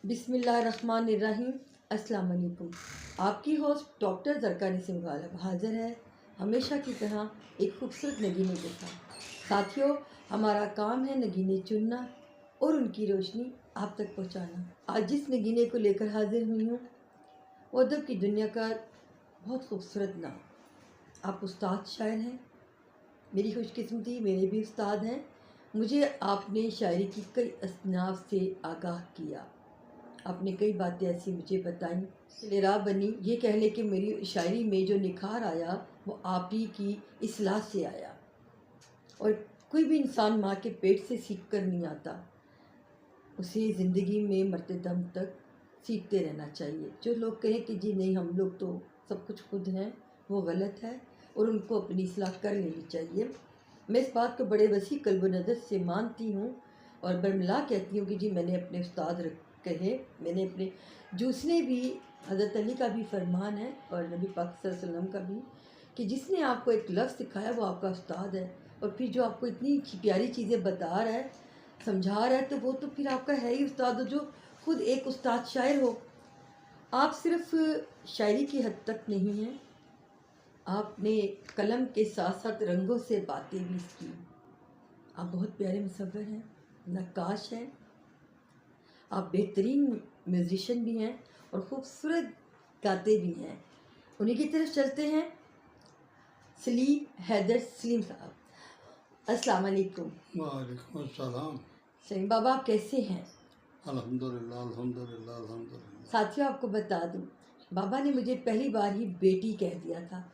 बिस्मिल्लाहिर्रहमानिर्रहीम। अस्सलाम वालेकुम। आपकी होस्ट डॉक्टर ज़रका नसीम गालिब हाज़िर है हमेशा की तरह एक खूबसूरत नगीने के साथ। साथियों, हमारा काम है नगीने चुनना और उनकी रोशनी आप तक पहुंचाना। आज जिस नगीने को लेकर हाजिर हुई हूँ वो अदब की दुनिया का बहुत खूबसूरत नाम। आप उस्ताद शायर हैं, मेरी खुशकिस्मती मेरे भी उस्ताद हैं। मुझे आपने शायरी की कई असनाफ से आगाह किया, आपने कई बातें ऐसी मुझे बताई लेरा बनी। ये कह ले कि मेरी शायरी में जो निखार आया वो आप ही की इस्लाह से आया। और कोई भी इंसान माँ के पेट से सीख कर नहीं आता, उसे ज़िंदगी में मरते दम तक सीखते रहना चाहिए। जो लोग कहें कि जी नहीं हम लोग तो सब कुछ खुद हैं, वो गलत है और उनको अपनी इस्लाह कर लेनी चाहिए। मैं इस बात को बड़े वसी कल्ब नज़र से मानती हूँ और बरमिला कहती हूँ कि जी मैंने अपने उस्ताद कहे, मैंने अपने जिसने भी हज़रत अली का भी फरमान है और नबी पाक सल्लल्लाहु अलैहि वसल्लम का भी कि जिसने आपको एक लफ्ज़ सिखाया वो आपका उस्ताद है। और फिर जो आपको इतनी प्यारी चीज़ें बता रहा है, समझा रहा है, तो वो तो फिर आपका है ही उस्ताद, जो खुद एक उस्ताद शायर हो। आप सिर्फ शायरी की हद तक नहीं हैं, आपने कलम के साथ साथ रंगों से बातें भी की। आप बहुत प्यारे मुसव्विर हैं, नक्काश हैं, आप बेहतरीन म्यूज़िशियन भी हैं और ख़ूबसूरत गाते भी हैं। उन्हीं की तरफ चलते हैं। सलीम हैदर सलीम साहब, अस्सलाम वालेकुम। वालेकुम अस्सलाम। सलीम बाबा, आप कैसे हैं? अल्हम्दुलिल्लाह अल्हम्दुलिल्लाह अल्हम्दुलिल्लाह। साथियों, आपको बता दूं, बाबा ने मुझे पहली बार ही बेटी कह दिया था।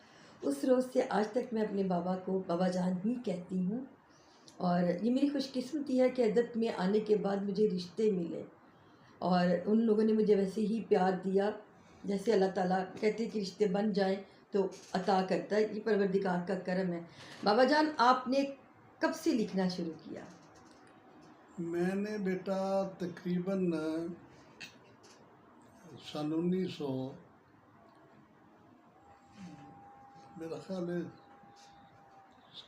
उस रोज़ से आज तक मैं अपने बाबा को बाबा जान ही कहती हूँ। और ये मेरी खुशकिस्मती है कि अदब में आने के बाद मुझे रिश्ते मिले और उन लोगों ने मुझे वैसे ही प्यार दिया जैसे अल्लाह ताला कहते हैं कि रिश्ते बन जाएं तो अता करता है। ये परवरदिगार का करम है। बाबा जान, आपने कब से लिखना शुरू किया? मैंने बेटा तकरीबन सन 1900 मेरा ख्याल है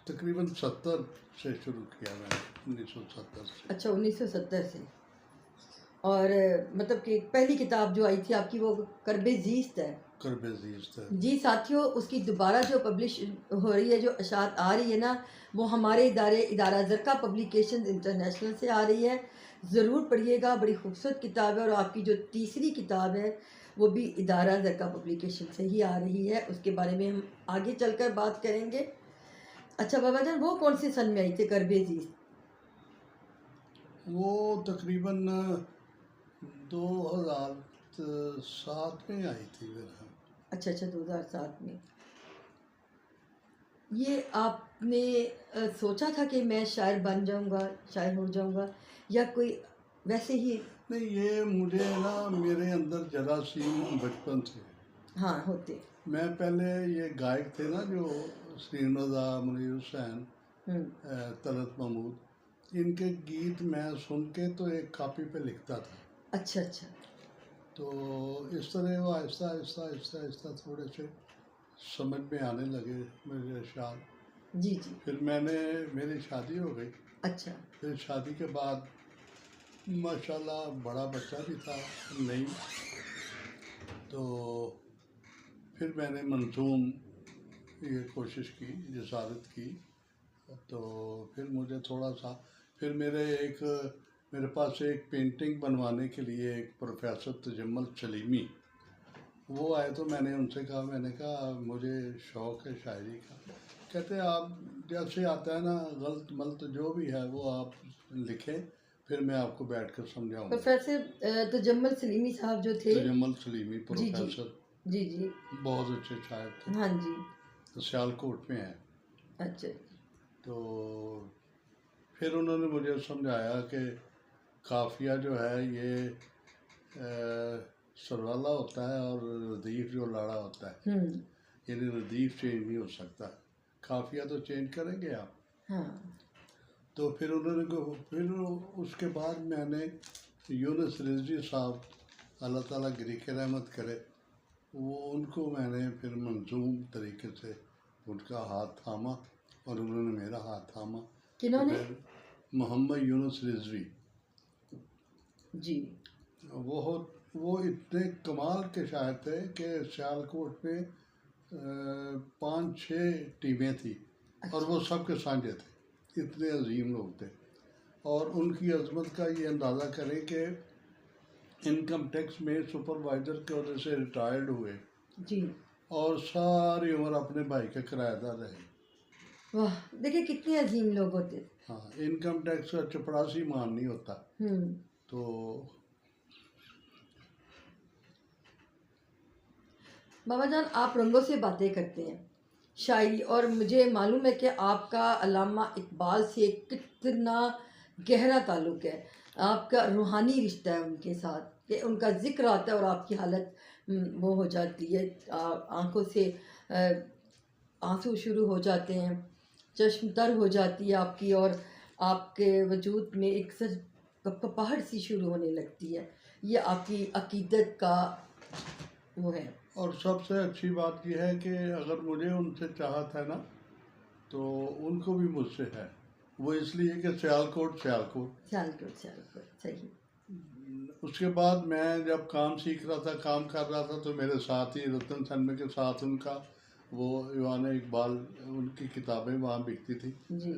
तकरीबन 70 से शुरू किया मैंने, 1970 से। अच्छा, 1970 से। और मतलब कि पहली किताब जो आई थी आपकी वो करबे ज़ीस्त है। करबे ज़ीस्त है। जी साथियों, उसकी दोबारा जो पब्लिश हो रही है, जो अशात आ रही है ना, वो हमारे इदारा ज़रका पब्लिकेशंस इंटरनेशनल से आ रही है। ज़रूर पढ़िएगा, बड़ी खूबसूरत किताब है। और आपकी जो तीसरी किताब है वो भी इदारा ज़रका पब्लिकेशन से ही आ रही है, उसके बारे में हम आगे चलकर बात करेंगे। अच्छा बाबा जान, वो कौन से सन में आई थी करबे ज़ीस्त? वो तकरीबन 2007 में आई थी मेरा। अच्छा अच्छा, 2007 में। ये आपने सोचा था कि मैं शायर बन जाऊंगा, शायर हो जाऊंगा, या कोई वैसे ही? नहीं, ये मुझे ना मेरे अंदर जरासीम बचपन से। हाँ, होते। मैं पहले ये गायक थे ना जो श्रीनदा, मुनीर हुसैन, तलत महमूद, इनके गीत मैं सुन के तो एक कापी पे लिखता था। अच्छा अच्छा। तो इस तरह वो आहिस्ता आहिस्ता आहिस्ता आहिस्ता थोड़े से समझ में आने लगे मेरे अशार। जी जी। फिर मेरी शादी हो गई। अच्छा। फिर शादी के बाद माशाल्लाह बड़ा बच्चा भी था नहीं, तो फिर मैंने मंजूम ये कोशिश की, जसारत की। तो फिर मुझे थोड़ा सा, फिर मेरे पास एक पेंटिंग बनवाने के लिए एक प्रोफेसर तजम्मल सलीमी वो आए। तो मैंने उनसे कहा, मैंने कहा मुझे शौक़ है शायरी का। कहते आप जैसे आता है ना, गलत मलत जो भी है वो आप लिखें, फिर मैं आपको बैठ कर समझाऊँगा। प्रोफेसर तजम्मल सलीमी साहब जो थे। तजम्मल सलीमी जी जी। प्रोफेसर, जी जी। बहुत अच्छे शायर थे। हाँ जी। तो सियालकोट में है। अच्छा। तो फिर उन्होंने मुझे समझाया कि काफिया जो है ये सरवाला होता है और रदीफ जो लाड़ा होता है, यानी रदीफ चेंज नहीं हो सकता, काफिया तो चेंज करेंगे आप। हाँ। तो फिर फिर उसके बाद मैंने यूनुस रिजवी साहब, अल्लाह ताला गिरी के रहमत करे, वो उनको मैंने फिर मंजूम तरीके से उनका हाथ थामा और उन्होंने मेरा हाथ थामा। किन्होंने? तो फिर मोहम्मद यूनुस रिजवी जी। वो इतने कमाल के शायर थे कि सियालकोट में 5-6 टीमें थी और वो सब के साझे थे, इतने अजीम लोग थे। और उनकी अजमत का ये अंदाज़ा करें कि इनकम टैक्स में सुपरवाइज़र के अहदे से रिटायर्ड हुए जी। और सारी उम्र अपने भाई के किराएदार रहे। वाह, देखिए कितने अजीम लोग होते थे। हाँ, इनकम टैक्स का चपरासी मान नहीं होता। तो बाबा जान, आप रंगों से बातें करते हैं, शायरी, और मुझे मालूम है कि आपका अल्लामा इकबाल से कितना गहरा ताल्लुक़ है। आपका रूहानी रिश्ता है उनके साथ, कि उनका ज़िक्र आता है और आपकी हालत वो हो जाती है, आँखों से आंसू शुरू हो जाते हैं, चश्म तर हो जाती है आपकी, और आपके वजूद में एक कपकपाहट सी शुरू होने लगती है। ये आपकी अकीदत का वो है। और सबसे अच्छी बात यह है कि अगर मुझे उनसे चाहत है ना, तो उनको भी मुझसे है। वो इसलिए कि सियालकोट सही। उसके बाद मैं जब काम सीख रहा था, काम कर रहा था, तो मेरे साथ ही रतन सनमे के साथ उनका वो ईवान इकबाल, उनकी किताबें वहाँ बिकती थी जी।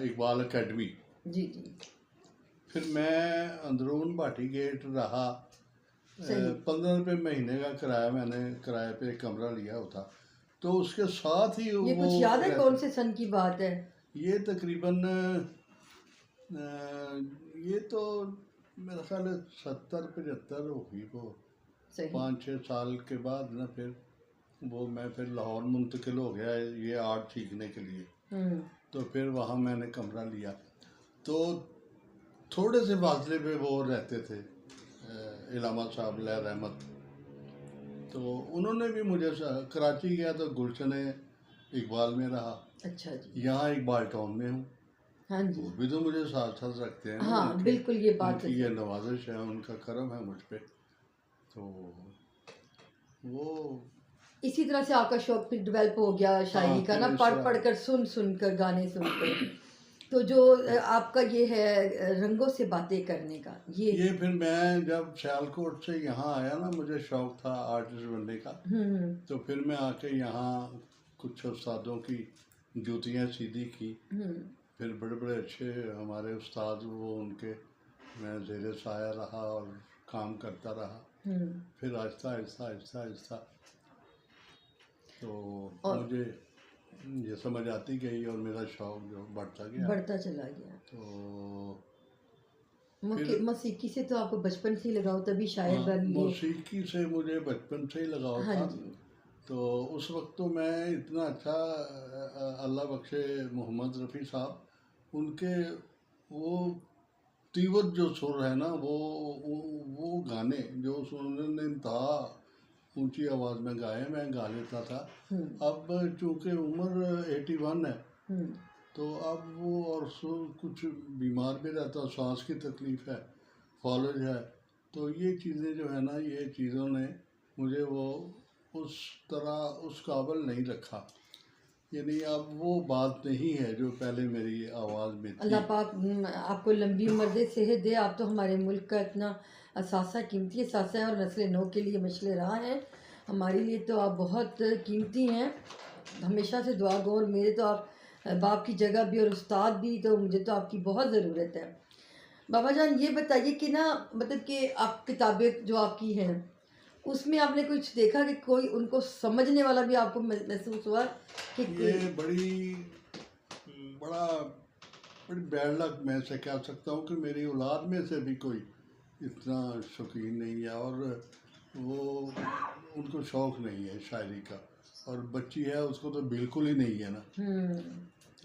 इकबाल अकेडमी। जी जी। फिर मैं अंदरून भाटी गेट रहा। 15 रुपये महीने का किराया, मैंने किराए पे एक कमरा लिया होता। तो उसके साथ ही ये वो कुछ याद है कौन से सन की बात है? ये तकरीबन ये तो मेरा ख्याल है 70-75 होगी वो। सही। 5-6 साल के बाद ना फिर मैं फिर लाहौर मुंतकिल हो गया ये आर्ट सीखने के लिए। तो फिर वहाँ मैंने कमरा लिया। तो थोड़े से फासले पे वो रहते थे इलामा साहब लहर अहमद। तो उन्होंने भी मुझे कराची गया तो गुलशन इकबाल में रहा। अच्छा जी। यहाँ इकबाल टाउन में हूँ। हाँ जी। वो भी तो मुझे साथ साथ रखते हैं। हाँ बिल्कुल, ये बात उनकी ये नवाजिश है, उनका करम है मुझ पे। तो वो इसी तरह से आपका शौक फिर डेवलप हो गया शायरी का ना, पढ़ कर सुन कर गाने सुनकर। तो जो आपका ये है रंगों से बातें करने का, ये फिर मैं जब सियालकोट से यहाँ आया ना, मुझे शौक था आर्टिस्ट बनने का। तो फिर मैं आके यहाँ कुछ उस्तादों की जूतियाँ सीधी की। फिर बड़े बड़े अच्छे हमारे उस्ताद, वो उनके मैं ज़ेरे साया रहा और काम करता रहा। फिर आहिस्ता आहिस्ता आहिस्ता आहिस्ता तो मुझे ये समझ आती गई और मेरा शौक जो बढ़ता चला गया। तो मौसीकी से तो आपको बचपन से ही लगाओ, तभी शायर बन गए। मौसीकी से मुझे बचपन से ही लगाव था। तो उस वक्त तो मैं इतना अच्छा, अल्लाह बख्शे मोहम्मद रफ़ी साहब, उनके वो तीव्र जो सुर है ना, वो गाने जो उन्होंने इंतहा ऊंची आवाज़ में गाए, मैं गा लेता था। अब चूँकि उम्र 81 है, तो अब वो और कुछ बीमार भी रहता, सांस की तकलीफ़ है, फॉलोज है। तो ये चीज़ें जो है ना, ये चीज़ों ने मुझे वो उस तरह उस काबिल नहीं रखा। यानी अब वो बात नहीं है जो पहले मेरी आवाज़ में थी। अल्लाह पाक आपको लंबी उम्र दे, सेहत दे। आप तो हमारे मुल्क का इतना असासा, कीमती असासा है, और नस्ल नौ के लिए मशले राह हैं। हमारे लिए तो आप बहुत कीमती हैं, हमेशा से दुआ गो। और मेरे तो आप बाप की जगह भी और उस्ताद भी, तो मुझे तो आपकी बहुत ज़रूरत है। बाबा जान, ये बताइए कि ना, मतलब कि आप किताबें जो आपकी हैं, उसमें आपने कुछ देखा कि कोई उनको समझने वाला भी आपको महसूस हुआ कि ये बड़ी बैड लक मैं से कह सकता हूँ कि मेरी औलाद में से भी कोई इतना शौकीन नहीं है, और वो उनको शौक़ नहीं है शायरी का। और बच्ची है, उसको तो बिल्कुल ही नहीं है ना,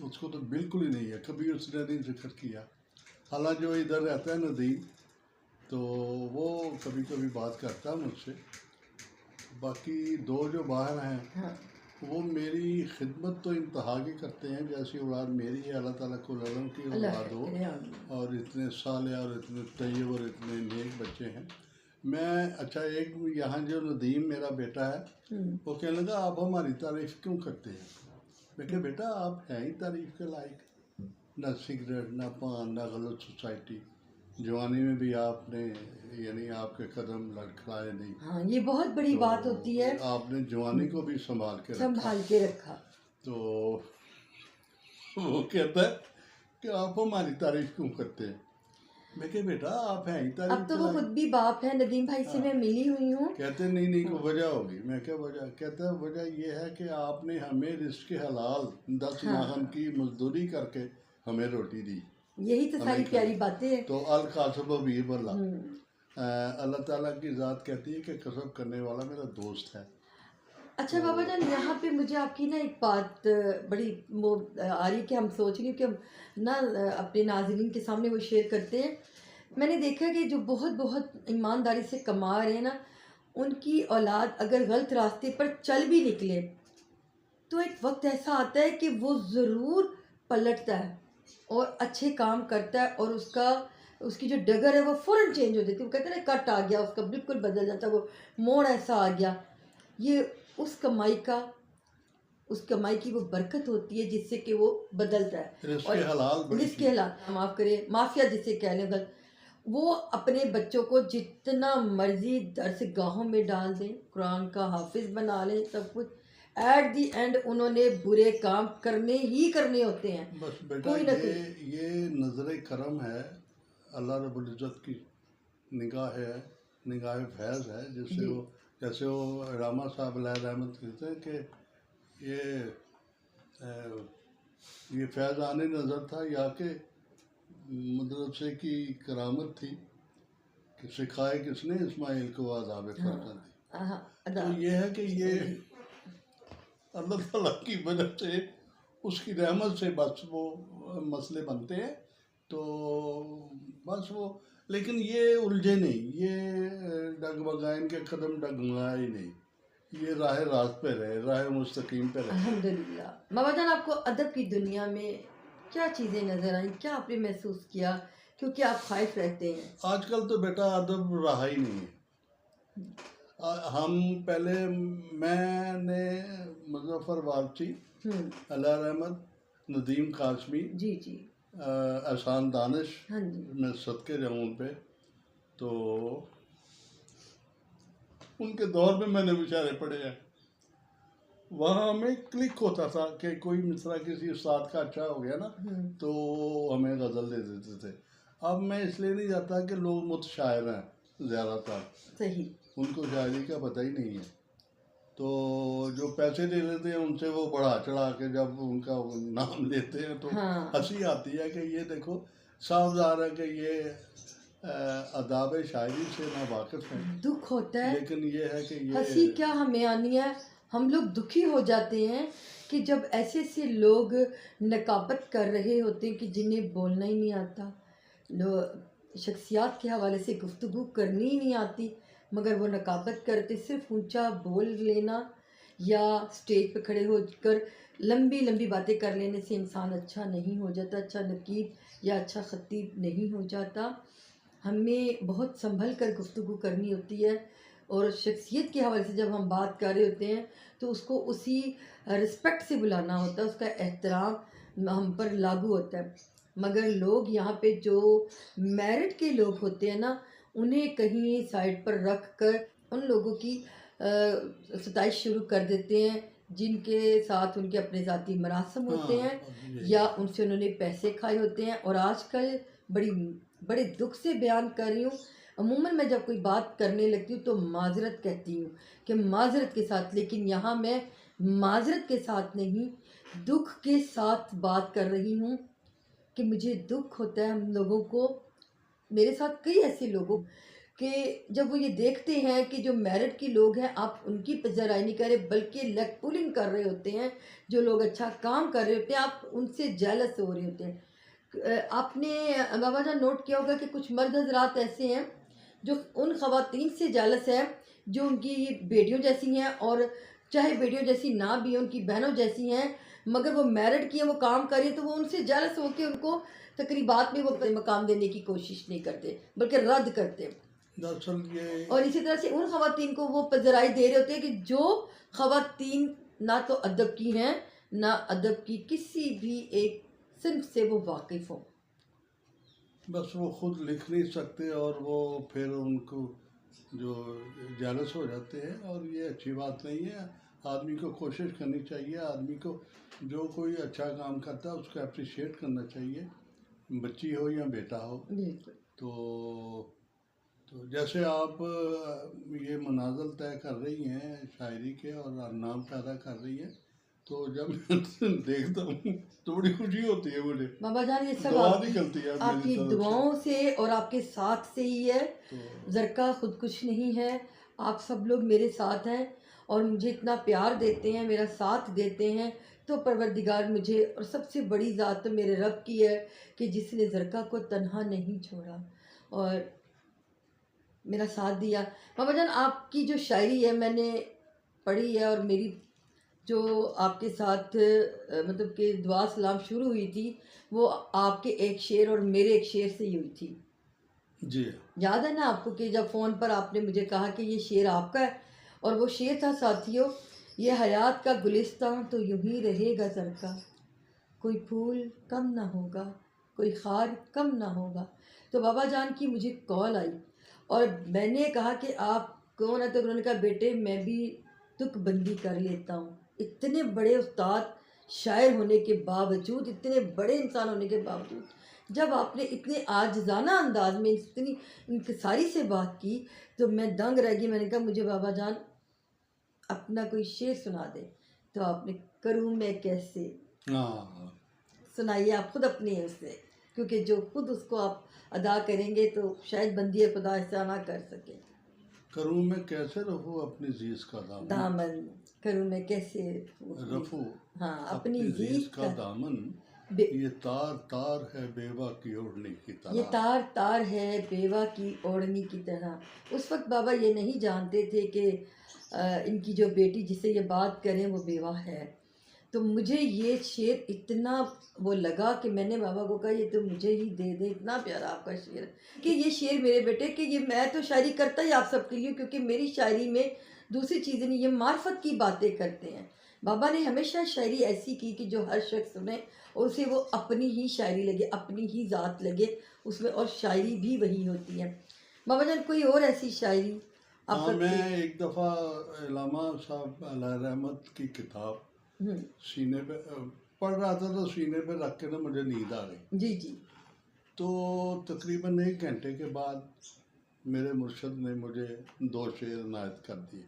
उसको तो बिल्कुल ही नहीं है, कभी उसने नहीं जिक्र किया। हालांकि जो इधर रहता है नदीम, तो वो कभी कभी बात करता है मुझसे। बाकी दो जो बाहर हैं, वो मेरी खिदमत तो इंतहा की करते हैं, जैसी औलाद मेरी है। अल्लाह ताला को ललम की औलाद हो, और इतने साले और इतने तैयब और इतने नेक बच्चे हैं। मैं अच्छा, एक यहाँ जो नदीम मेरा बेटा है, वो कहने लगा आप हमारी तारीफ़ क्यों करते हैं? मैं कहा बेटा, आप हैं ही तारीफ़ के लायक, ना सिगरेट, ना पान, ना गलत सोसाइटी, जवानी में भी आपने यानी आपके कदम लड़खड़ाए नहीं। हाँ, ये बहुत बड़ी तो बात होती है। आपने जवानी को भी संभाल के रखा। संभाल के रखा। तो वो कहता है कि आप हमारी तारीफ क्यों करते हैं। मैं कहा बेटा आप हैं ही अब तारीफ तो वो खुद भी बाप है। नदीम भाई से मैं मिली हुई हूँ। कहते नहीं नहीं कोई वजह होगी। मैं क्या वजह। कहता है वजह ये है कि आपने हमें रिस्क हलाल 10 माहम की मजदूरी करके हमें रोटी दी। यही तो सारी हमें प्यारी बातें हैं। तो अल कासब वीर बल्ला अल्लाह ताला की ज़ात कहती है कि कसब करने वाला मेरा दोस्त है। अच्छा बाबा जान, यहाँ पे मुझे आपकी ना एक बात बड़ी वो आ रही है कि हम सोच रही हूँ कि हम ना अपने नाज़रीन के सामने वो शेयर करते हैं। मैंने देखा कि जो बहुत बहुत ईमानदारी से कमा रहे हैं ना, उनकी औलाद अगर गलत रास्ते पर चल भी निकले तो एक वक्त ऐसा आता है कि वो ज़रूर पलटता है और अच्छे काम करता है, और उसकी जो डगर है वो फ़ौरन चेंज हो जाती है। वो कहते हैं ना, कट आ गया उसका, बिल्कुल बदल जाता है, वो मोड़ ऐसा आ गया। ये उस कमाई की वो बरकत होती है जिससे कि वो बदलता है। रिस्क और हलाल बड़ी रिस्क हलाल, माफ़ करें, माफिया जिसे कह लें, गलत। वो अपने बच्चों को जितना मर्जी दरसगाहों में डाल दें, कुरान का हाफिज बना लें, सब कुछ, एट दी एंड उन्होंने बुरे काम करने ही करने होते हैं। बस बेटा कोई ना ये नज़र करम है अल्लाह रब्बुल इज़्ज़त की निगाह है, निगाह फैज़ है, जिससे वो जैसे वो रामा साहब अलैहि रहमत कहते हैं कि ये फैज़ आने नज़र था या कि मदरसे की करामत थी कि सिखाए किसने इस्माइल को आज़ाब फरजंदी। तो ये है कि ये अल्लाह ताला की वजह से, उसकी रहमत से बस वो मसले बनते हैं। तो बस वो, लेकिन ये उलझे नहीं, ये डगमगाए, इनके कदम डगमगाए ही नहीं, ये राह रास्त पे रहे, राह मुस्तकीम पे रहे। अल्हम्दुलिल्लाह। बाबा जान, आपको अदब की दुनिया में क्या चीज़ें नज़र आई, क्या आपने महसूस किया, क्योंकि आप खाइफ रहते हैं? आजकल तो बेटा अदब रहा ही नहीं है। हम पहले, मैंने मुजफ्फरबाद थी अल्लाह रहमत, नदीम कासमी, जी जी, एहसान दानिश, हाँ जी, मैं सदके जाऊँ उन पे। तो उनके दौर में मैंने बेचारे पढ़े हैं। वहाँ हमें क्लिक होता था कि कोई मिसरा किसी उस्ताद का अच्छा हो गया ना तो हमें गज़ल दे देते थे। अब मैं इसलिए नहीं जाता कि लोग मुतशायर हैं ज़्यादातर, सही, उनको शायरी का पता ही नहीं है। तो जो पैसे दे लेते हैं उनसे वो बढ़ा चढ़ा के जब उनका नाम लेते हैं तो हंसी आती है कि ये देखो, साफ ज़ाहिर है कि ये अदाब शायरी से ना वाकिफ़ हैं। दुख होता है, लेकिन ये है कि ये हंसी क्या हमें आनी है। हम लोग दुखी हो जाते हैं कि जब ऐसे ऐसे लोग नकाबत कर रहे होते हैं कि जिन्हें बोलना ही नहीं आता, शख्सियात के हवाले से गुफ्तगू करनी ही नहीं आती, मगर वो नकाबत करते। सिर्फ ऊंचा बोल लेना या स्टेज पे खड़े होकर लंबी लंबी बातें कर लेने से इंसान अच्छा नहीं हो जाता, अच्छा नकीब या अच्छा खतीब नहीं हो जाता। हमें बहुत संभल कर गुफ्तगू करनी होती है, और शख्सियत के हवाले से जब हम बात कर रहे होते हैं तो उसको उसी रिस्पेक्ट से बुलाना होता है, उसका एहतराम हम पर लागू होता है। मगर लोग यहाँ पे जो मेरिट के लोग होते हैं ना, उन्हें कहीं साइड पर रख कर उन लोगों की सताइश शुरू कर देते हैं जिनके साथ उनके अपने ज़ाती मरासम होते हैं या उनसे उन्होंने पैसे खाए होते हैं। और आजकल बड़े दुख से बयान कर रही हूँ, अमूमन मैं जब कोई बात करने लगती हूँ तो माजरत कहती हूँ कि माजरत के साथ, लेकिन यहाँ मैं माजरत के साथ नहीं, दुख के साथ बात कर रही हूँ कि मुझे दुख होता है हम लोगों को। मेरे साथ कई ऐसे लोगों कि जब वो ये देखते हैं कि जो मेरिट के लोग हैं, आप उनकी पजराई नहीं कर रहे बल्कि लेग पुलिंग कर रहे होते हैं, जो लोग अच्छा काम कर रहे होते हैं आप उनसे जेलस हो रहे होते हैं। आपने बाबा जान नोट किया होगा कि कुछ मर्द हजरात ऐसे हैं जो उन ख़वातीन से जेलस है जो उनकी बेटियों जैसी हैं, और चाहे बेटियों जैसी ना भी हैं, उनकी बहनों जैसी हैं, मगर वो मैरिड की हैं, वो काम कर रही हैं, तो वो उनसे जेलस होकर उनको तकरीबात में वो मकाम देने की कोशिश नहीं करते बल्कि रद्द करते। दरअसल ये और इसी तरह से उन ख़वातीन को वो पजराई दे रहे होते हैं कि जो ख़वातीन ना तो अदब की हैं, ना अदब की किसी भी एक सिर्फ से वो वाकिफ़ हो। बस वो खुद लिख नहीं सकते और वो फिर उनको जो जेलस हो जाते हैं, और ये अच्छी बात नहीं है। आदमी को कोशिश करनी चाहिए, आदमी को जो कोई अच्छा काम करता है उसको अप्रिशिएट करना चाहिए, बच्ची हो या बेटा हो। बिल्कुल। तो जैसे आप ये मनाज़िल तय कर रही हैं शायरी के और नाम पैदा कर रही हैं, तो जब मैं देखता हूँ तो बड़ी खुशी होती है मुझे। बाबा जान ये सब दुआ आपकी निकलती है मेरी आपकी तरफ से। दुआओं से और आपके साथ से ही है। तो ज़रका खुद कुछ नहीं है, आप सब लोग मेरे साथ हैं और मुझे इतना प्यार देते हैं, मेरा साथ देते हैं। तो परवरदिगार मुझे, और सबसे बड़ी ज़ात तो मेरे रब की है कि जिसने ज़रका को तन्हा नहीं छोड़ा और मेरा साथ दिया। बाबा जान आपकी जो शायरी है मैंने पढ़ी है, और मेरी जो आपके साथ मतलब कि दुआ सलाम शुरू हुई थी वो आपके एक शेर और मेरे एक शेर से ही हुई थी। जी याद है ना आपको कि जब फ़ोन पर आपने मुझे कहा कि ये शेर आपका है, और वो शेर था साथियों, ये हयात का गुलिस्तान तो यूं ही रहेगा ज़रका, कोई फूल कम ना होगा, कोई खार कम ना होगा। तो बाबा जान की मुझे कॉल आई और मैंने कहा कि आप कौन है, तो उन्होंने कहा बेटे मैं भी तुकबंदी कर लेता हूँ। इतने बड़े उस्ताद शायर होने के बावजूद, इतने बड़े इंसान होने के बावजूद, जब आपने इतने आजिज़ाना अंदाज में इतनी इंकिसारी से बात की तो मैं दंग रह गई। मैंने कहा मुझे बाबा जान अपना कोई शेर सुना दे। तो आपने करूँ मैं कैसे हाँ, सुनाइए, आप खुद अपनी है उससे, क्योंकि जो खुद उसको आप अदा करेंगे तो शायद बंदी खुदा ऐसा ना कर सके। करूँ मैं कैसे रफू अपनी जीज का दामन, दामन करूँ मैं कैसे रफू हाँ अपनी अपनी जीज जीत का का दामन, बे- ये तार तार है बेवा की ओढ़नी की ये तरह। तार तार है बेवा की ओढ़नी की तरह। उस वक्त बाबा ये नहीं जानते थे कि इनकी जो बेटी जिसे ये बात करें वो बेवा है। तो मुझे ये शेर इतना वो लगा कि मैंने बाबा को कहा ये तो मुझे ही दे दे, इतना प्यारा आपका शेर है कि ये शेर मेरे बेटे कि ये मैं तो शायरी करता ही आप सबके लिए, क्योंकि मेरी शायरी में दूसरी चीज़ें नहीं, ये मार्फत की बातें करते हैं। बाबा ने हमेशा शायरी ऐसी की कि जो हर शख्स सुने और उसे वो अपनी ही शायरी लगे, अपनी ही ज़ात लगे उसमें, और शायरी भी वही होती है। बाबा जान कोई और ऐसी शायरी आप हाँ, करते? मैं एक दफ़ा अल्लामा साहब अलैहि रहमत की किताब हम्म, सीने पे पढ़ रहा था, तो सीने पे रख के ना मुझे नींद आ गई। जी जी। तो तकरीबन 1 घंटे के बाद मेरे मुर्शद ने मुझे 2 शेर इनायत कर दिए।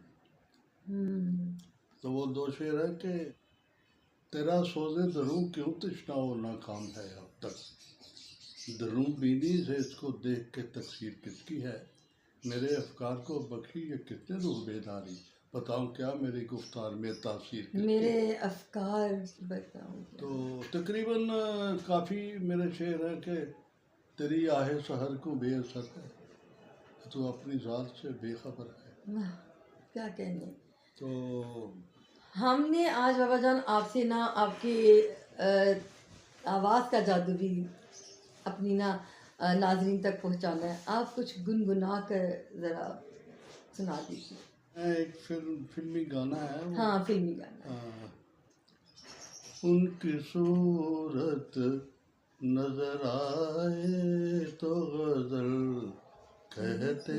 हम्म, तो वो 2 शेर है कि तेरा सोज़े दरूं क्यों तश्ना और नाकाम है अब तक, दरूं बीनी से इसको देख के तकसीर किसकी है, मेरे अफकार को बख्शी ये कितने रूह बेदारी, बताऊं क्या मेरी गुफ्तार में तासीर किसकी मेरे है। अफकार बताऊं क्या? तो तकरीबन काफ़ी मेरे शेर हैं कि तेरी आहे सहर को बेअसर है, तो अपनी ज़ात से बेखबर है। वाह, क्या कहने। तो हमने आज बाबा जान आपसे ना आपके आवाज़ का जादू भी अपनी ना नाजरीन तक पहुंचाना है। आप कुछ गुनगुना कर ज़रा सुना दीजिए। एक फिल्मी गाना है वो, हाँ फिल्मी गाना। उनकी सूरत नजर आए तो गजल कहते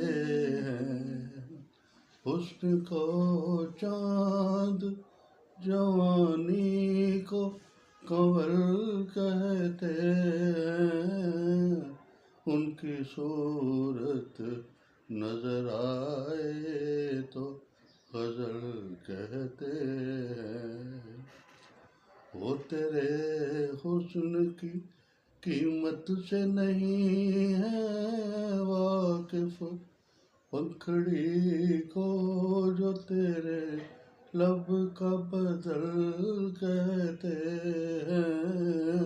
हैं, हुस्न को चांद जवानी को कंवल कहते हैं, उनकी सूरत नजर आए तो गजल कहते हैं, वो तेरे हुस्न की कीमत से नहीं है वाकिफ, पंखड़ी को जो तेरे लब का बदल कहते हैं,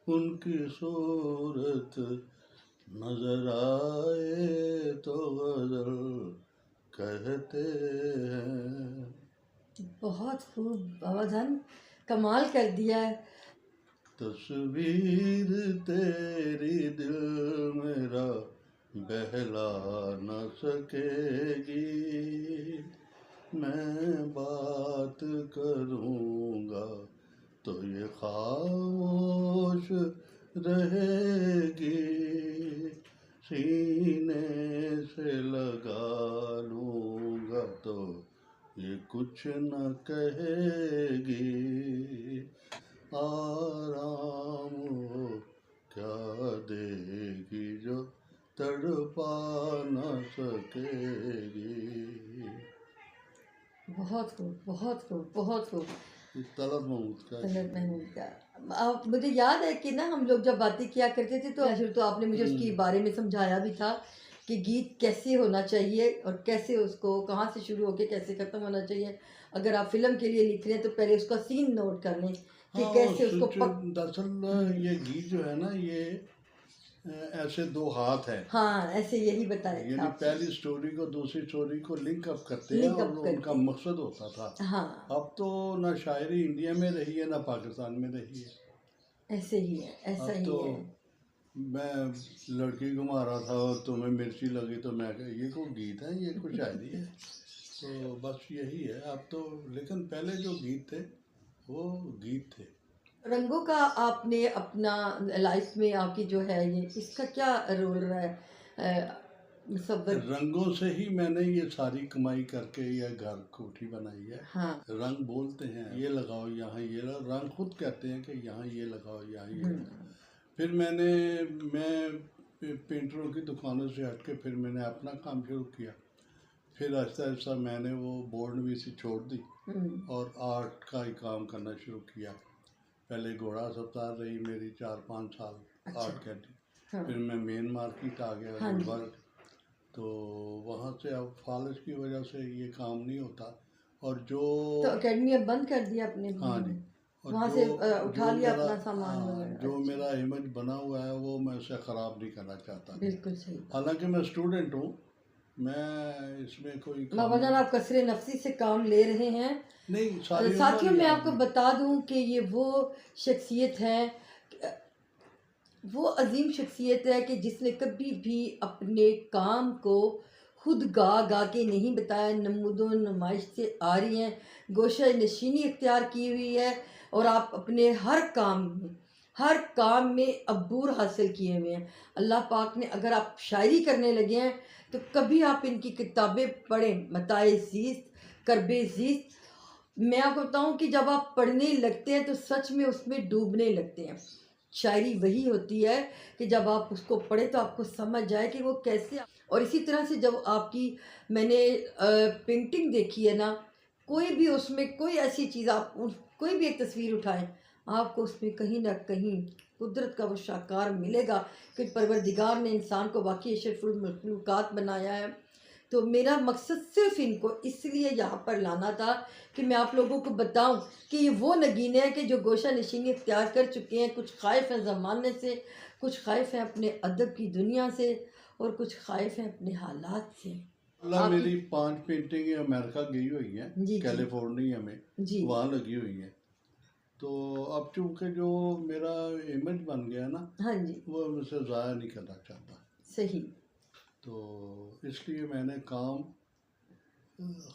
उनकी सूरत नजर आए तो गजल कहते हैं। बहुत खूब बाबा जान, कमाल कर दिया है। तस्वीर तेरी दिल मेरा बहला न सकेगी, मैं बात करूँगा तो ये खामोश रहेगी, सीने से लगा लूँगा तो ये कुछ न कहेगी, आराम वो क्या देगी जो तड़पा न सकेगी। बहुत खूब, बहुत खूब, बहुत खूब। ये तलब महमूद का है। तलत महमूद का। आप, मुझे याद है कि ना हम लोग जब बातें किया करते थे तो शुरू तो आपने मुझे उसके बारे में समझाया भी था कि गीत कैसे होना चाहिए और कैसे उसको कहाँ से शुरू होके कैसे ख़त्म होना चाहिए। अगर आप फिल्म के लिए लिख रहे हैं तो पहले उसका सीन नोट कर लें कि हाँ, कैसे उसको दरअसल ये गीत जो है ना, ये ऐसे दो हाथ हैं, हाँ, ऐसे यही बताया था यानी आपने। पहली स्टोरी को दूसरी स्टोरी को लिंक अप करते हैं लिंक और अप उनका करते हैं। मकसद होता था। हाँ, अब तो ना शायरी इंडिया में रही है ना पाकिस्तान में रही है। ऐसे ही है, ऐसा अब ही तो है। मैं लड़की को मारा था और तुम्हें मिर्ची लगी तो मैं कहा ये कोई गीत है, ये कोई शायरी है। तो बस यही है अब तो, लेकिन पहले जो गीत थे वो गीत थे। रंगों का आपने अपना लाइफ में आपकी जो है ये इसका क्या रोल रहा है? मुसव्वर। रंगों से ही मैंने ये सारी कमाई करके ये घर कोठी बनाई है। हाँ। रंग बोलते हैं ये लगाओ यहाँ, ये लगाओ, रंग खुद कहते हैं कि यहाँ ये लगाओ, यहाँ ये लगाओ। फिर मैं पेंटरों की दुकानों से हट के फिर मैंने अपना काम शुरू किया। फिर आहिस्ता आहिस्ता मैंने वो बोर्ड भी सी छोड़ दी और आर्ट का ही काम करना शुरू किया। पहले घोड़ा सप्ताह रही मेरी 4-5 साल। अच्छा। Art canteen. हाँ। फिर मैं मेन मार्केट आ गया हाँ जी। गुलबर्ग। तो वहाँ से अब फालिश की वजह से ये काम नहीं होता। और जो तो अकेडमी अब बंद कर दिया आपने? हाँ जी, और वहाँ जो से उठा जो लिया मेरा अपना सामान वगैरह? जो अच्छा। मेरा इमेज बना हुआ है वो मैं उसे ख़राब नहीं करना चाहता। बिल्कुल सही। हालांकि मैं स्टूडेंट हूँ, मैं इसमें कोई काम बाबा जान, आप कसरे नफसी से काम ले रहे हैं। नहीं, सारी साथियों, उम्र मैं याद आपको नहीं। बता दूं कि ये वो शख्सियत है, वो अजीम शख्सियत है कि जिसने कभी भी अपने काम को खुद गा गा के नहीं बताया, नमूदो नुमाइश से आ रही हैं, गोशा नशीनी इख्तियार की हुई है और आप अपने हर काम में अबूर हासिल किए हुए हैं। अल्लाह पाक ने, अगर आप शायरी करने लगे हैं तो कभी आप इनकी किताबें पढ़ें, मताए ज़ीस्त, करबे ज़ीस्त। मैं आपको बताऊं कि जब आप पढ़ने लगते हैं तो सच में उसमें डूबने लगते हैं। शायरी वही होती है कि जब आप उसको पढ़ें तो आपको समझ जाए कि वो कैसे। और इसी तरह से जब आपकी मैंने पेंटिंग देखी है ना, कोई भी उसमें कोई ऐसी चीज़ कोई भी एक तस्वीर उठाएं, आपको उसमें कहीं ना कहीं कुदरत का वो शाकार मिलेगा कि परवरदिगार ने इंसान को वाकई अशरफुल मखलूक़ात बनाया है। तो मेरा मकसद सिर्फ इनको इसलिए यहाँ पर लाना था कि मैं आप लोगों को बताऊं कि ये वो नगीने हैं कि जो गोशा नशीनी इख्तियार कर चुके हैं। कुछ ख़ाइफ़ हैं ज़माने से, कुछ ख़ाइफ़ हैं अपने अदब की दुनिया से और कुछ ख़ाइफ़ हैं अपने हालात से। अल्लाह, मेरी 5 पेंटिंगें अमेरिका गई हुई हैं, जी। कैलिफोर्निया में जी। वहाँ लगी हुई हैं। तो अब चूँकि जो मेरा इमेज बन गया ना, हाँ जी। वो मैं उसे ज़ाया नहीं करना चाहता। सही। तो इसलिए मैंने काम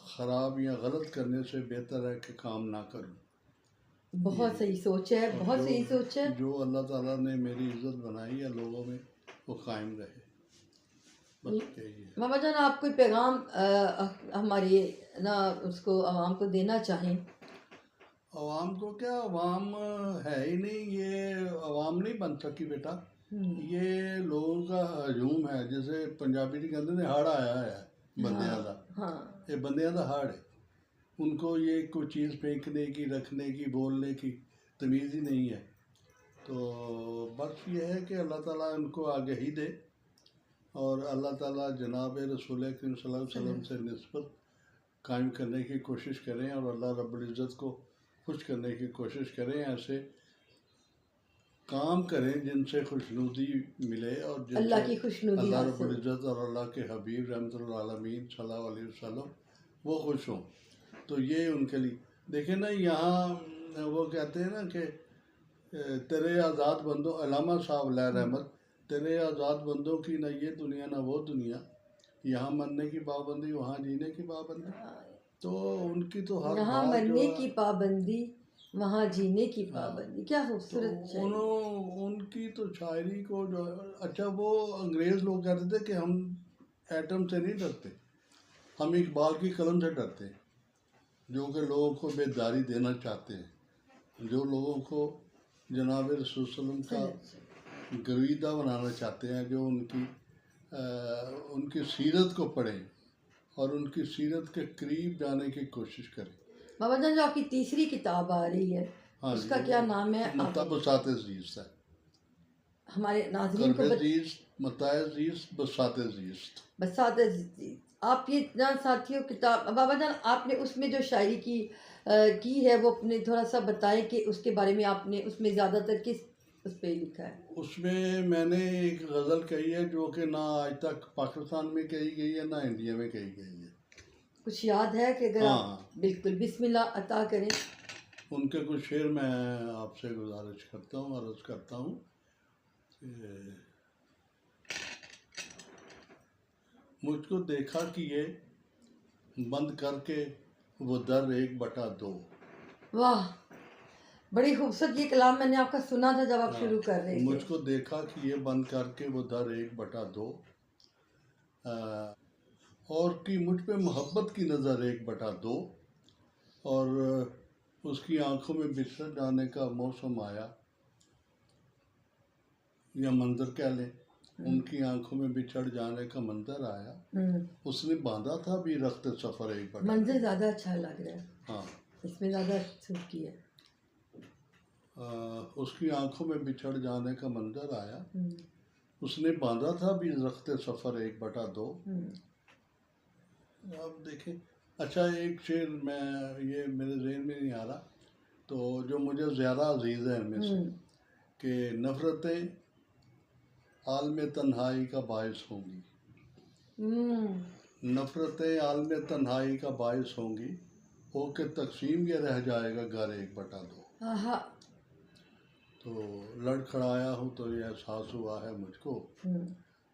ख़राब या गलत करने से बेहतर है कि काम ना करूं। बहुत सही सोच है, बहुत जो सही सोच है। जो अल्लाह ताला ने मेरी इज्जत बनाई है लोगों में, वो कायम रहे, बस यही है। मामा जान, आप कोई पैगाम हमारी ना उसको आवाम को देना चाहें? अवाम को क्या, अवाम है ही नहीं, ये अवाम नहीं बन सकी बेटा। ये लोगों का हजूम है, जैसे पंजाबी जी कहते ने हड़ आया है बंदियां दा। हाँ। ये बंदियां दा हड़ है। उनको ये कोई चीज़ फेंकने की, रखने की, बोलने की तमीज़ ही नहीं है। तो बस ये है कि अल्लाह ताला उनको आगाही दे और अल्लाह ताला जनाब रसूल अकरम सल्लल्लाहु अलैहि वसल्लम से निस्बत कायम करने की कोशिश करें और अल्लाह रब्बुल इज़्ज़त को खुश करने की कोशिश करें। ऐसे काम करें जिनसे खुशनुदी मिले और अल्लाह की जिनसे खुशनुदी अल्लाह हासिल। रब्बुल इज़्ज़त और अल्लाह के हबीब रहमतुल आलमीन सल्लल्लाहु अलैहि वसल्लम वो खुश हों। तो ये उनके लिए देखें ना, यहाँ वो कहते हैं ना कि तेरे आज़ाद बंदों, अल्लामा साहब लहर अहमद, तेरे आज़ाद बंदों की न ये दुनिया न वो दुनिया, यहाँ मरने की पाबंदी वहाँ जीने की पाबंदी। तो उनकी तो हर यहाँ बात जो मरने है, की पाबंदी, वहाँ जीने की हाँ। पाबंदी, क्या तो खूबसूरत शायरी। उनकी तो शायरी को जो, अच्छा वो अंग्रेज़ लोग कहते थे कि हम एटम से नहीं डरते, हम इकबाल की कलम से डरते हैं, जो कि लोगों को बेदारी देना चाहते हैं, जो लोगों को जनाब रसूल सल्लल्लाहु अलैहि वसल्लम का गरीदा बनाना चाहते हैं, जो उनकी सीरत को पढ़ें और उनकी सीरत के करीब जाने की कोशिश करें। बाबा जान, जो आपकी तीसरी किताब आ रही है, हाँ उसका जी, क्या नाम है? आप बसात अजीज है, हमारे नाजरीन को अजीज मताए अजीज बसात अजीज। बसात अजीज। आप ये ना साथियों किताब बाबा जान, आपने उसमें जो शायरी की है वो अपने थोड़ा सा बताएं कि उसके बारे में आपने उसमें ज़्यादातर किस उस पे लिखा है? उसमें मैंने एक गज़ल कही है जो कि ना आज तक पाकिस्तान में कही गई है ना इंडिया में कही गई है। कुछ याद है कि अगर आप हाँ, बिल्कुल बिस्मिल्लाह अता करें। उनके कुछ शेर मैं आपसे गुजारिश करता हूँ, अर्ज़ करता हूँ कि मुझको देखा कि ये बंद करके वो दर 1/2। वाह, बड़ी खूबसूरत ये कलाम मैंने आपका सुना था जब आप हाँ, शुरू कर रहे थे। मुझको देखा कि ये बंद करके वो दर 1/2, और की मुझ पे मोहब्बत की नज़र 1/2, और उसकी आंखों में बिछड़ जाने का मौसम आया, या मंजर कह लें, उनकी आंखों में बिछड़ जाने का मंजर आया। उसने बांधा था भी रख्त सफ़र 1/2। मंजर ज़्यादा अच्छा लग रहा है, हाँ, इसमें ज़्यादा सूट की है। उसकी आंखों में बिछड़ जाने का मंजर आया, उसने बांधा था भी रख्त सफ़र 1/2। अब देखें, अच्छा एक शेर मैं, ये मेरे जहन में नहीं आ रहा, तो जो मुझे ज़्यादा अजीज़ है इनमें से, कि नफ़रतें आलम तन्हाई का बायस होंगी, नफ़रतें आलम तन्हाई का बायस होंगी, होके तकसीम ये रह जाएगा घर 1/2। आहा, तो लड़खड़ाया हूँ तो ये एहसास हुआ है मुझको,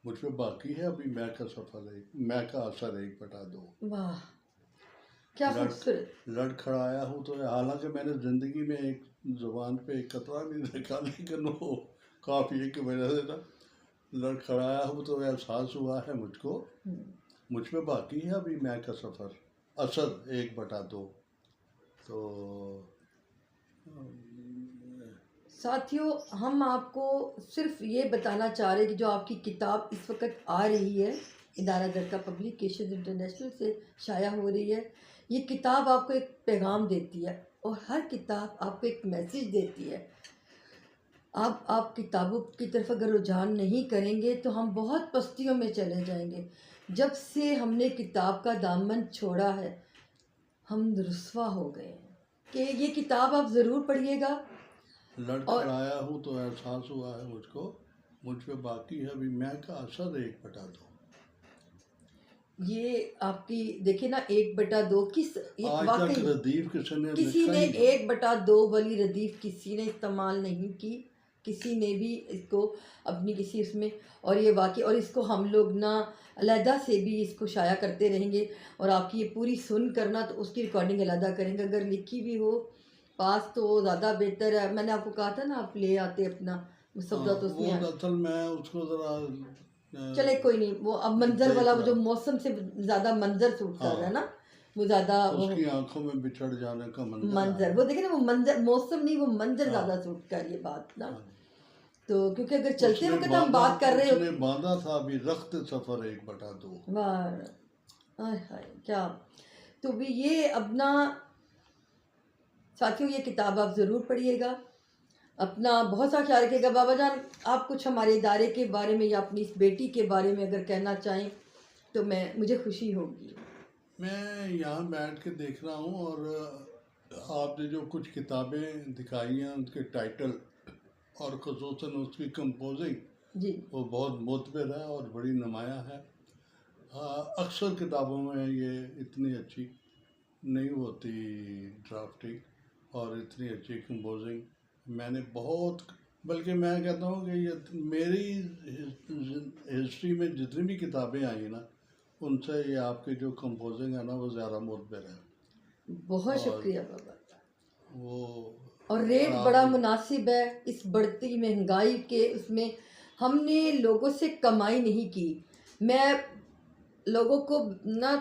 मुझ पे बाकी है अभी मैं का सफ़र मैं का असर 1/2। वाह, क्या लड़ खूबसूरत। लड़खड़ाया हूँ तो, हालांकि मैंने ज़िंदगी में एक ज़ुबान पे एक कतरा नहीं देखा, लेकिन वो काफ़ी है कि मेरे से ना, लड़खड़ाया हूँ तो एहसास हुआ है मुझको, मुझ पे बाकी है अभी मैं का सफ़र असर 1/2। तो साथियों, हम आपको सिर्फ ये बताना चाह रहे हैं कि जो आपकी किताब इस वक्त आ रही है, इदारा दरका पब्लिकेशन इंटरनेशनल से शाया हो रही है, ये किताब आपको एक पैगाम देती है और हर किताब आपको एक मैसेज देती है। आप किताबों की तरफ अगर रुझान नहीं करेंगे तो हम बहुत पस्तियों में चले जाएंगे। जब से हमने किताब का दामन छोड़ा है, हम रुस्वा हो गए हैं कि ये किताब आप ज़रूर पढ़िएगा। लड़खड़ाया हूँ तो एहसास हुआ है मुझको, मुझ पे बाकी है अभी मैं का असर 1/2। ये आपकी देखिए ना, 1/2 किस आज तक वाकई रदीफ किसी ने किसी लिखा ने ही नहीं। 1/2 वाली रदीफ किसी ने इस्तेमाल नहीं की, किसी ने भी इसको अपनी किसी उसमें, और ये वाकई, और इसको हम लोग ना अलहदा से भी इसको शाया करते रहेंगे, और आपकी ये पूरी सुन करना तो उसकी रिकॉर्डिंग अलहदा करेंगे, अगर लिखी भी हो पास तो ज़्यादा बेहतर है। मैंने आपको कहा था ना, आप ले आते अपना मुसवदा तो वो उसमें दरअसल मैं उसको ज़रा चले कोई नहीं, वो अब मंजर देख वाला, वो रहा जो हूँ। मौसम से ज़्यादा मंजर सूट कर रहा है हाँ, ना, वो ज़्यादा वो उसकी आंखों में बिछड़ जाने का मंजर मंजर, आया। वो देखे ना, वो मंजर मौसम नहीं, वो मंजर हाँ, ज़्यादा सूट कर ये बात ना। हाँ। तो क्योंकि अगर चलते वक्त हम बात कर रहे हो, उसने बांधा था अभी रख्त सफ़र 1/2। वाह, आय हाय क्या। तो भी ये अपना साथियों, ये किताब आप ज़रूर पढ़िएगा, अपना बहुत सा ख्याल रखिएगा। बाबा जान, आप कुछ हमारे इदारे के बारे में या अपनी इस बेटी के बारे में अगर कहना चाहें तो मुझे खुशी होगी। मैं यहाँ बैठ के देख रहा हूँ, और आपने जो कुछ किताबें दिखाई हैं उनके टाइटल और ख़ुसूसन उसकी कंपोजिंग जी, वो बहुत मोतबर है और बड़ी नुमायाँ है। अक्सर किताबों में ये इतनी अच्छी नहीं होती ड्राफ्टिंग और इतनी अच्छी कंपोजिंग मैंने बहुत, बल्कि मैं कहता हूँ कि ये मेरी हिस्ट्री में जितनी भी किताबें आई ना, उनसे ये आपकी जो कंपोजिंग है ना वो ज़्यादा मोतबर है। बहुत और शुक्रिया बाबा। वो और रेट आप बड़ा मुनासिब है इस बढ़ती महंगाई के उसमें। हमने लोगों से कमाई नहीं की। मैं लोगों को ना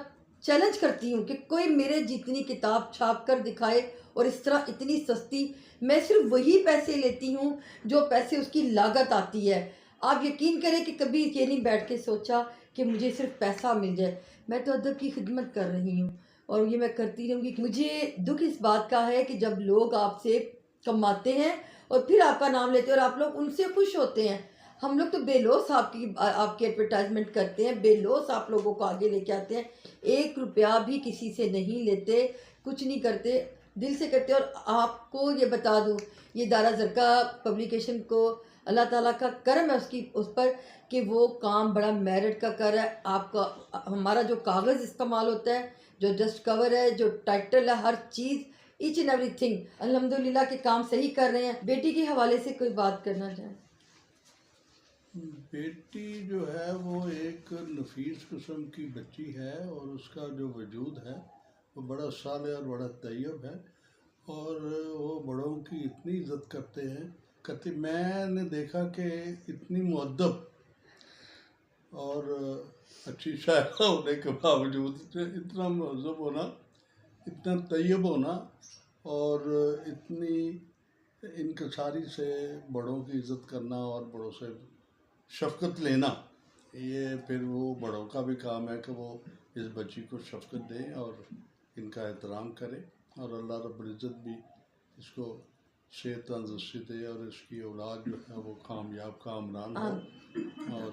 चैलेंज करती हूँ कि कोई मेरे जितनी किताब छाप कर दिखाए और इस तरह इतनी सस्ती। मैं सिर्फ वही पैसे लेती हूँ जो पैसे उसकी लागत आती है। आप यकीन करें कि कभी ये नहीं बैठ के सोचा कि मुझे सिर्फ पैसा मिल जाए। मैं तो अदब की खिदमत कर रही हूँ और ये मैं करती रहूँगी। मुझे दुख इस बात का है कि जब लोग आपसे कमाते हैं और फिर आपका नाम लेते हैं और आप लोग उनसे खुश होते हैं। हम लोग तो बेलौस आपकी एडवर्टाइजमेंट करते हैं, बेलौस आप लोगों को आगे लेके आते हैं। 1 रुपया भी किसी से नहीं लेते, कुछ नहीं करते, दिल से करते। और आपको ये बता दूँ, ये दारा ज़रका पब्लिकेशन को अल्लाह ताला का करम है उसकी उस पर कि वो काम बड़ा मेरिट का कर रहा है। आपका हमारा जो कागज़ इस्तेमाल होता है, जो डस्ट कवर है, जो टाइटल है, हर चीज़ ईच एंड एवरीथिंग अल्हम्दुलिल्लाह के काम सही कर रहे हैं। बेटी के हवाले से कोई बात करना चाहें? बेटी जो है वो एक नफीस किस्म की बच्ची है और उसका जो वजूद है वो बड़ा साले और बड़ा तैयब है। और वो बड़ों की इतनी इज्जत करते मैंने देखा कि इतनी मुअद्दब और अच्छी शायरा होने के बावजूद इतना महज़ब होना, इतना तैयब होना और इतनी इनकसारी से बड़ों की इज़्ज़त करना और बड़ों से शफ़क़त लेना, ये फिर वो बड़ों का भी काम है कि वो इस बच्ची को शफ़क़त दें और इनका एहतराम करें। और अल्लाह रब्बुल इज़्ज़त भी इसको सेहत तंदुरुस्ती दे और इसकी औलाद जो है वो कामयाब कामरान हो। और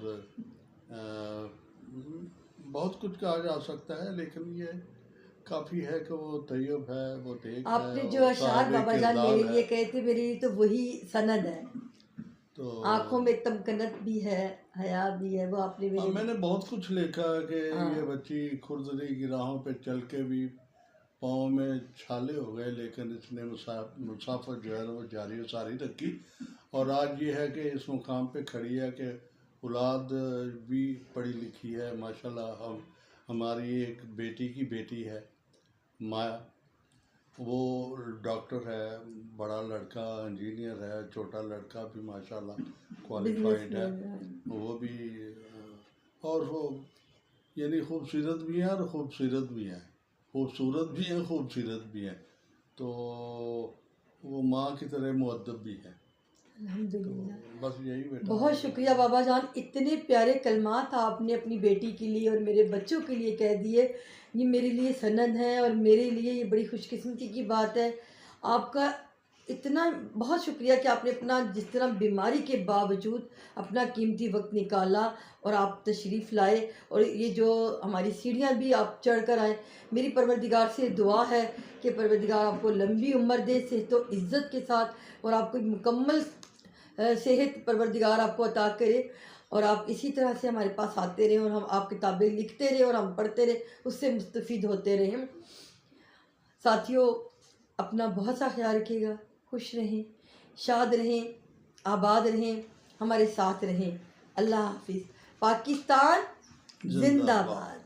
बहुत कुछ कहा जा सकता है लेकिन ये काफ़ी है कि वो तैयब है, वो नेक है आपने जो और अशार साहिब बाबा जान किरदार मेरे है। लिए कहे थे, मेरे लिए तो वही सनद है। तो आंखों में तमकनत भी है, हया भी है, वो आपने हाँ, मेरे। मैंने बहुत कुछ लिखा है कि ये हाँ, बच्ची खुरदरी की राहों पे चल के भी पाँव में छाले हो गए लेकिन इसने मुसाफर जो है वो जारी व सारी रखी। और आज ये है कि इस मुकाम पे खड़ी है कि औलाद भी पढ़ी लिखी है माशाल्लाह। हमारी एक बेटी की बेटी है माया, वो डॉक्टर है, बड़ा लड़का इंजीनियर है, छोटा लड़का भी माशाल्लाह क्वालिफाइड है, बिजनेसमैन। वो भी और वो यानी खूबसूरत भी है और खूबसूरत भी है, खूबसूरत भी है, खूबसूरत भी है। तो वो माँ की तरह मुअद्दब भी है। तो अल्हम्दुलिल्लाह। बस यही बेटा बहुत शुक्रिया बाबा जान, इतने प्यारे कलमात आपने अपनी बेटी के लिए और मेरे बच्चों के लिए कह दिए। ये मेरे लिए सनद है और मेरे लिए ये बड़ी खुशकिस्मती की बात है। आपका इतना बहुत शुक्रिया कि आपने अपना जिस तरह बीमारी के बावजूद अपना कीमती वक्त निकाला और आप तशरीफ़ लाए और ये जो हमारी सीढ़ियाँ भी आप चढ़ कर आए। मेरी परवरदिगार से दुआ है कि परवरदिगार आपको लंबी उम्र दे, सेहत व इज़्ज़त के साथ, और आपको मुकम्मल सेहत परवरदिगार आपको अता करे। और आप इसी तरह से हमारे पास आते रहें और हम आप किताबें लिखते रहें और हम पढ़ते रहें, उससे मुस्तफ़ीद होते रहें। साथियों, अपना बहुत सा ख्याल रखिएगा, खुश रहें, शाद रहें, आबाद रहें, हमारे साथ रहें। अल्लाह हाफिज़। पाकिस्तान जिंदाबाद। जिंदाबाद।